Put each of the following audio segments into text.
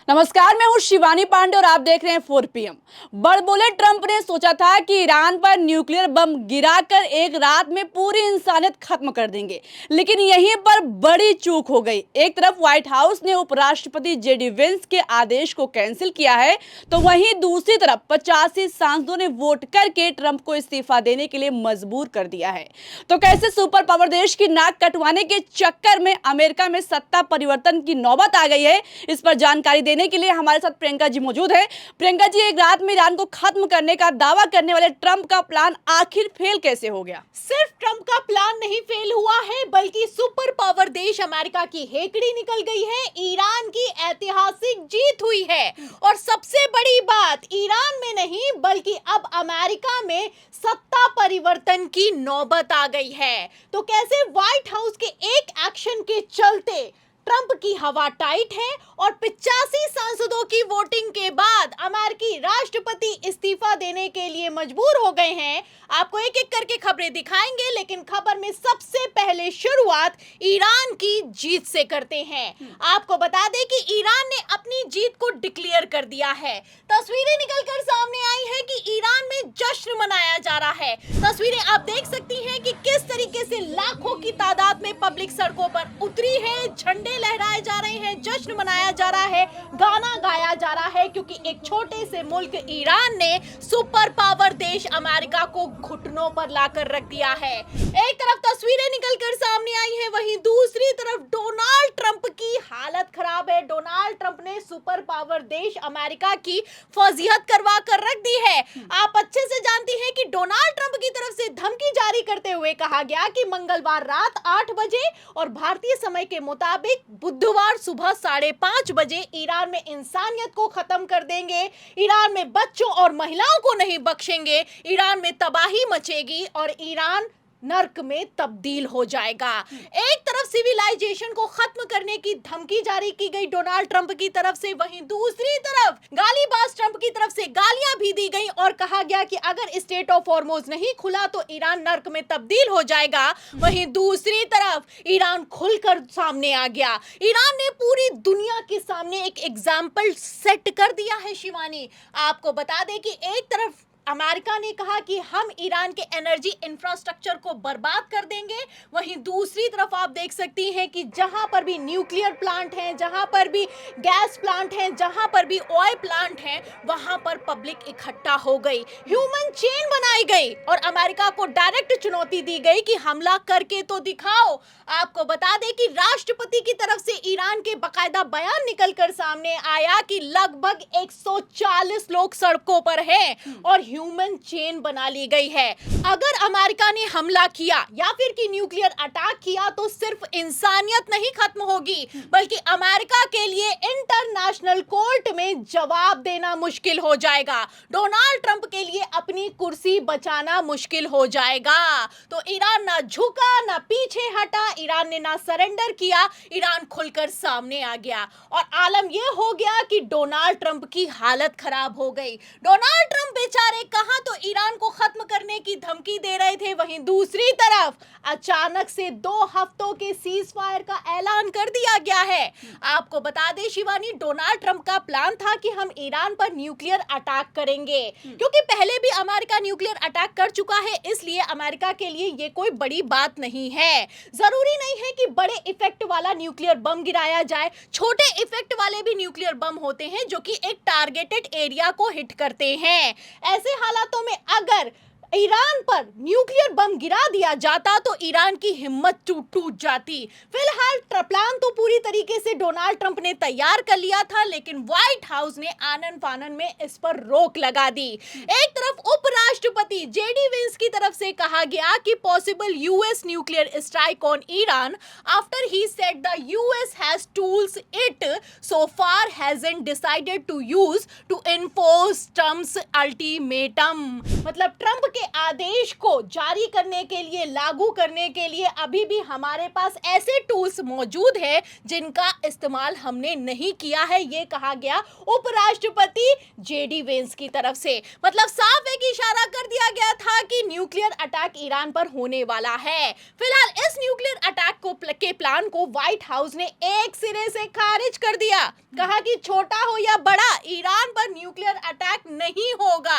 नमस्कार, मैं हूं शिवानी पांडे और आप देख रहे हैं 4 PM। बड़बोले ट्रंप ने सोचा था कि ईरान पर न्यूक्लियर बम गिराकर एक रात में पूरी इंसानियत खत्म कर देंगे, लेकिन यहीं पर बड़ी चूक हो गई। एक तरफ व्हाइट हाउस ने उपराष्ट्रपति जेडी वेंस के आदेश को कैंसिल किया है, तो वहीं दूसरी तरफ 85 सांसदों ने वोट करके ट्रंप को इस्तीफा देने के लिए मजबूर कर दिया है। तो कैसे सुपर पावर देश की नाक कटवाने के चक्कर में अमेरिका में सत्ता परिवर्तन की नौबत आ गई है, इस पर जानकारी देने के लिए हमारे साथ प्रियंका जी मौजूद है। प्रियंका जी, एक रात में ईरान को खत्म करने का दावा करने वाले ट्रंप का प्लान आखिर फेल कैसे हो गया? सिर्फ ट्रंप का प्लान नहीं फेल हुआ है, बल्कि सुपर पावर देश अमेरिका की हेकड़ी निकल गई है। ईरान की ऐतिहासिक जीत हुई है और सबसे बड़ी बात, ईरान में नहीं बल्कि अब अमेरिका में सत्ता परिवर्तन की नौबत आ गई है। तो कैसे व्हाइट हाउस के एक एक्शन के चलते ट्रंप की हवा टाइट है और 85 सांसदों की वोटिंग के बाद अमेरिकी राष्ट्रपति इस्तीफा देने के लिए मजबूर हो गए हैं। आपको एक एक करके खबरें दिखाएंगे, लेकिन खबर में सबसे पहले शुरुआत ईरान की जीत से करते हैं। आपको बता दें कि ईरान ने अपनी जीत को डिक्लेयर कर दिया है। तस्वीरें निकलकर सामने आई है कि ईरान में जश्न मनाया जा रहा है। तस्वीरें आप देख सकती हैं कि किस तरीके से लाखों की तादाद में पब्लिक सड़कों पर उतरी है, झंडे लहराए जा रहे हैं, जश्न मनाया जा रहा है, गाना गाया जा रहा है, क्योंकि एक छोटे से मुल्क ईरान ने सुपर पावर देश अमेरिका को घुटनों पर लाकर रख दिया है। एक तरफ तस्वीरें निकलकर सामने आई है, वहीं दूसरी तरफ डोनाल्ड ट्रंप की हालत खराब है। डोनाल्ड ट्रंप ने सुपर पावर देश अमेरिका की फजीहत करवा कर रख दी है। आप अच्छे से जानती हैं कि डोनाल्ड ट्रंप की तरफ से धमकी जारी करते हुए कहा गया कि मंगलवार रात 8 बजे और भारतीय समय के मुताबिक बुधवार सुबह 5:30 बजे ईरान में इंसानियत को खत्म कर देंगे, ईरान में बच्चों और महिलाओं को नहीं बख्शेंगे, ईरान में तबाही मचेगी और ईरान नर्क में तब्दील हो जाएगा। एक तरफ सिविलाइजेशन को खत्म करने की धमकी जारी की गई डोनाल्ड ट्रंप की तरफ से, वहीं दूसरी तरफ गालीबाज ट्रंप की तरफ से गालियां भी दी गई और कहा गया कि अगर स्टेट ऑफ हॉर्मुज नहीं खुला तो ईरान नर्क में तब्दील हो जाएगा। वहीं दूसरी तरफ ईरान खुलकर सामने आ गया। ईरान ने पूरी दुनिया के सामने एक एग्जाम्पल सेट कर दिया है। शिवानी, आपको बता दें कि एक तरफ अमेरिका ने कहा कि हम ईरान के एनर्जी इंफ्रास्ट्रक्चर को बर्बाद कर देंगे, वहीं दूसरी तरफ आप देख सकती हैं कि जहां पर भी न्यूक्लियर प्लांट हैं, जहां पर भी गैस प्लांट हैं, जहां पर भी ऑयल प्लांट हैं, वहां पर पब्लिक इकट्ठा हो गई, ह्यूमन चेन बनाई गई और अमेरिका को डायरेक्ट चुनौती दी गई कि हमला करके तो दिखाओ। आपको बता दें कि राष्ट्रपति की तरफ से ईरान के बाकायदा बयान निकलकर सामने आया कि लगभग 140 लोग सड़कों पर हैं और ह्यूमन चेन बना ली गई है। अगर अमेरिका ने हमला किया या फिर कि न्यूक्लियर अटैक किया तो सिर्फ इंसानियत नहीं खत्म होगी, बल्कि अमेरिका के लिए इंटरनेशनल कोर्ट में जवाब देना मुश्किल हो जाएगा। डोनाल्ड ट्रंप के लिए अपनी कुर्सी बचाना मुश्किल हो जाएगा। तो ईरान ना झुका ना पीछे हटा, ईरान ने ना सरेंडर किया, ईरान खुलकर सामने आ गया और आलम यह हो गया कि डोनाल्ड ट्रंप की हालत खराब हो गई। डोनाल्ड ट्रंप बेचारे कहां तो ईरान को खत्म करने की धमकी दे रहे थे, वहीं दूसरी तरफ अचानक से 2 हफ्तों के सीज फायर का ऐलान कर दिया गया है। आपको बता दें शिवानी, डोनाल्ड ट्रंप का प्लान था कि हम ईरान पर न्यूक्लियर अटैक करेंगे, क्योंकि पहले भी अमेरिका न्यूक्लियर अटैक कर चुका है, इसलिए अमेरिका के लिए ये कोई बड़ी बात नहीं है। जरूरी नहीं है कि बड़े इफेक्ट वाला न्यूक्लियर बम गिराया जाए, छोटे इफेक्ट वाले भी न्यूक्लियर बम होते हैं जो कि एक टारगेटेड एरिया को हिट करते हैं। ऐसे हालातों में अगर ईरान पर न्यूक्लियर बम गिरा दिया जाता तो ईरान की हिम्मत टूट जाती। फिलहाल प्लान तो पूरी तरीके से डोनाल्ड ट्रंप ने तैयार कर लिया था, लेकिन व्हाइट हाउस ने आनन फानन में इस पर रोक लगा दी। एक तरफ उपराष्ट्रपति जेडी वेंस की तरफ से कहा गया कि possible US nuclear strike on Iran after he said the US has tools it so far hasn't decided to use to enforce Trump's ultimatum. मतलब ट्रंप के आदेश को जारी करने के लिए, लागू करने के लिए अभी भी हमारे पास ऐसे टूल्स मौजूद है जिनका इस्तेमाल हमने नहीं किया है, ये कहा गया उपराष्ट्रपति जेडी वेंस की तरफ से। मतलब साफ एक इशारा कर दिया गया था कि न्यूक्लियर अटैक ईरान पर होने वाला है। फिलहाल इस न्यूक्लियर अटैक के प्लान को व्हाइट हाउस ने एक सिरे से खारिज कर दिया। कहा कि छोटा हो या बड़ा, ईरान पर न्यूक्लियर अटैक नहीं होगा।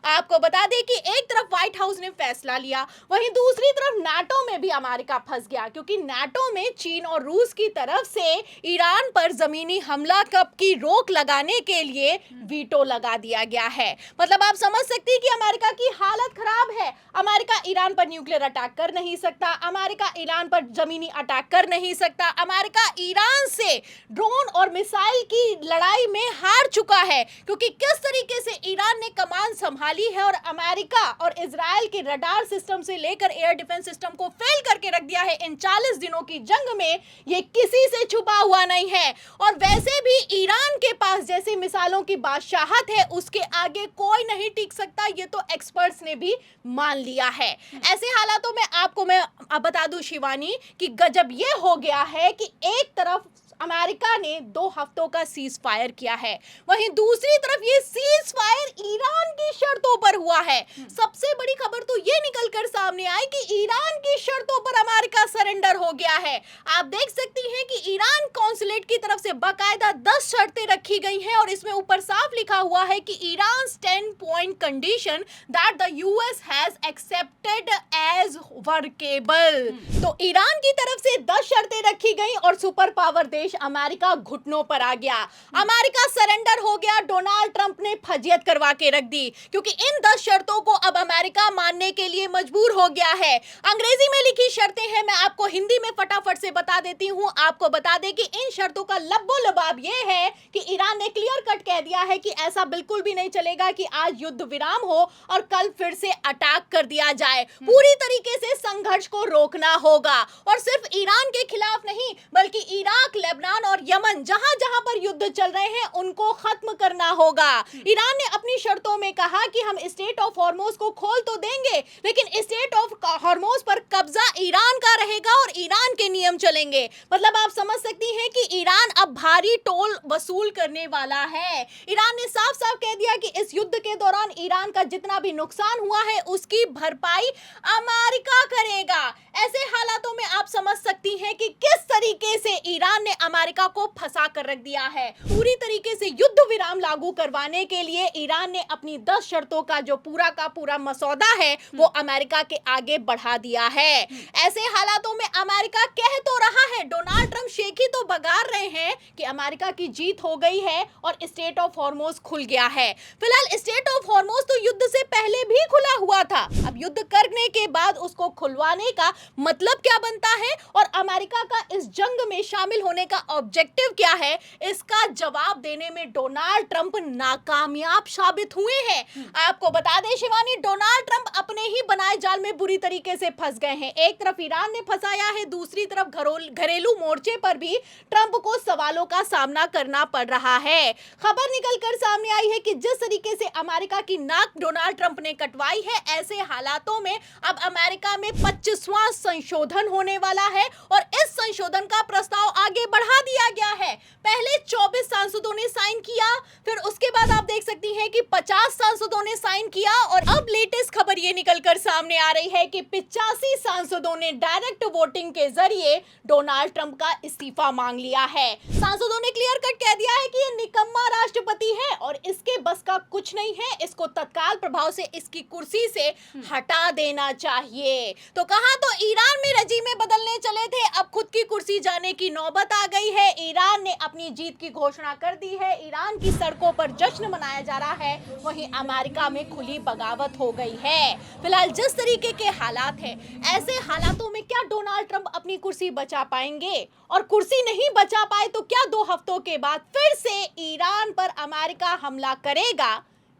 आपको बता दें कि एक तरफ व्हाइट हाउस ने फैसला लिया, वहीं दूसरी तरफ नाटो में भी अमेरिका फंस गया, क्योंकि नाटो में चीन और रूस की तरफ से ईरान पर जमीनी हमला की रोक लगाने के लिए वीटो लगा दिया गया है। मतलब आप समझ सकते हैं कि अमेरिका की हालत खराब है। अमेरिका ईरान पर न्यूक्लियर अटैक कर नहीं सकता, अमेरिका ईरान पर जमीनी अटैक कर नहीं सकता, अमेरिका ईरान से ड्रोन और मिसाइल की लड़ाई में हार चुका है, क्योंकि किस तरीके से ईरान ने कमान संभाली है और अमेरिका और इजराइल के रडार सिस्टम से लेकर एयर डिफेंस सिस्टम को फेल करके रख दिया है इन 40 दिनों की जंग में। ये किसी से छुपा हुआ नहीं है। और वैसे भी ईरान के पास जैसे मिसाइलों की बादशाहत है, उसके आगे कोई नहीं टिक सकता, ये तो एक्सपर्ट्स ने भी मान लिया है। ऐसे हालातों में आपको मैं बता दूं शिवानी कि गजब ये हो गया है कि एक तरफ अमेरिका ने 2 हफ्तों का सीज फायर किया है, वहीं दूसरी तरफ ये सीज फायर ईरान की शर्तों पर हुआ है। सबसे बड़ी खबर तो ये निकल कर सामने आई कि ईरान की शर्तों पर अमेरिका सरेंडर हो गया है। आप देख सकती हैं कि ईरान कॉन्सुलेट की तरफ से बाकायदा 10 शर्तें रखी गई हैं और इसमें ऊपर साफ लिखा हुआ है कि Iran 10 point condition that the US has accepted as workable. तो ईरान की तरफ से 10 शर्तें रखी गई और सुपर पावर देश अमेरिका घुटनों पर आ गया। अमेरिका सरेंडर हो गया। डोनाल्ड ट्रंप ने फजियत करवा के रख दी, क्योंकि इन 10 शर्तों को अब अमेरिका मानने के लिए मजबूर हो गया है। अंग्रेजी में लिखी शर्तें हैं, मैं आपको हिंदी में फटाफट से बता देती हूं। आपको बता दें कि इन शर्तों का लब्बो लबाब यह है कि ईरान ने क्लियर कट कह दिया है कि ऐसा बिल्कुल भी नहीं चलेगा कि आज युद्ध विराम हो और कल फिर से अटैक कर दिया जाए। पूरी तरीके से संघर्ष को रोकना होगा, और सिर्फ ईरान के खिलाफ नहीं बल्कि इराक, लेबनान और यमन, जहां जहां पर युद्ध चल रहे हैं उनको खत्म करना होगा। ईरान ने अपनी शर्तों में कहा कि हम स्टेट ऑफ हॉर्मोज को खोल तो देंगे, लेकिन स्टेट ऑफ हॉर्मोज पर कब्जा ईरान का रहेगा और ईरान के नियम चलेंगे। मतलब आप समझ सकती हैं कि ईरान अब भारी टोल वसूल करने वाला है। ईरान ने साफ साफ कह दिया कि इस युद्ध के दौरान ईरान का जितना भी नुकसान हुआ है उसकी भरपाई अमेरिका करेगा। ऐसे हालातों में आप समझ सकती हैं कि किस तरीके से ईरान ने अमेरिका को फंसा कर रख दिया है। पूरी तरीके से युद्ध विराम लागू करवाने के लिए ईरान ने अपनी 10 शर्तों का जो पूरा का पूरा मसौदा है वो अमेरिका के आगे बढ़ा दिया है। ऐसे हालातों में अमेरिका कह तो रहा है, डोनाल्ड ट्रंप शेखी तो बगार रहे हैं कि अमेरिका की जीत हो गई है और स्टेट ऑफ हॉर्मोज खुल गया है। फिलहाल स्टेट ऑफ हॉर्मोज तो युद्ध से पहले भी खुला हुआ था, अब युद्ध करने के बाद उसको खुलवाने का मतलब क्या बनता है और अमेरिका का इस जंग में शामिल होने का ऑब्जेक्टिव क्या है, इसका जवाब देने में डोनाल्ड ट्रंप नाकामयाब साबित हुए हैं। आपको बता दें शिवानी, डोनाल्ड ट्रंप अपने ही बनाए जाल में बुरी तरीके से फंस गए हैं। एक तरफ ईरान ने फंसाया है, दूसरी तरफ घरेलू मोर्चे पर भी ट्रंप को सवालों का सामना करना पड़ रहा है। खबर निकलकर सामने आई है कि जिस तरीके से अमेरिका की नाक डोनाल्ड ट्रंप ने कटवाई है, ऐसे हालातों में अब अमेरिका में 25वां संशोधन होने वाला है और इस संशोधन का प्रस्ताव आगे बढ़ा दिया गया है। पहले 24 सांसदों ने साइन किया, फिर उसके बाद आप देख सकती हैं कि 50 सांसदों ने साइन किया और अब लेटेस्ट खबर ये निकलकर सामने आ रही है कि 85 सांसदों ने डायरेक्ट वोटिंग के जरिए डोनाल्ड ट्रंप का इस्तीफा मांग लिया है। सांसदों ने क्लियर कट कह दिया है कि ये निकम्मा राष्ट्रपति है और इसके बस का कुछ नहीं है, इसको तत्काल प्रभाव से इसकी कुर्सी से हटा देना चाहिए। तो कहा तो ईरान में रजीमें बदलने चले थे, अब खुद की कुर्सी जाने की नौबत आ गई है। ईरान ने अपनी जीत की घोषणा कर दी है, ईरान की सड़कों पर जश्न मनाया जा रहा है, वहीं अमेरिका में खुली बगावत हो गई है। फिलहाल जिस तरीके के हालात हैं, ऐसे हालातों में क्या डोनाल्ड ट्रंप अपनी कुर्सी बचा पाएंगे, और कुर्सी नहीं बचा पाए तो क्या 2 हफ्तों के बाद फिर से ईरान पर अमेरिका हमला करेगा,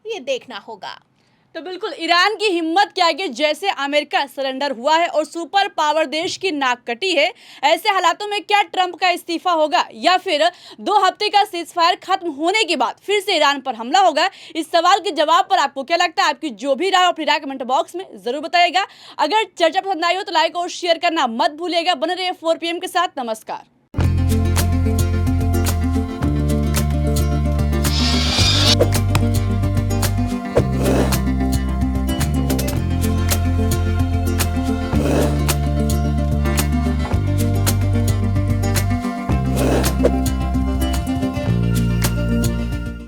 ये देखना होगा। तो बिल्कुल ईरान की हिम्मत क्या है कि जैसे अमेरिका सरेंडर हुआ है और सुपर पावर देश की नाक कटी है, ऐसे हालातों में क्या ट्रंप का इस्तीफा होगा या फिर 2 हफ्ते का सीजफायर खत्म होने के बाद फिर से ईरान पर हमला होगा? इस सवाल के जवाब पर आपको क्या लगता है? आपकी जो भी राय अपनी राय कमेंट बॉक्स में जरूर बताइएगा। अगर चर्चा पसंद आई हो तो लाइक और शेयर करना मत भूलिएगा। बने रहिए 4 PM के साथ। नमस्कार।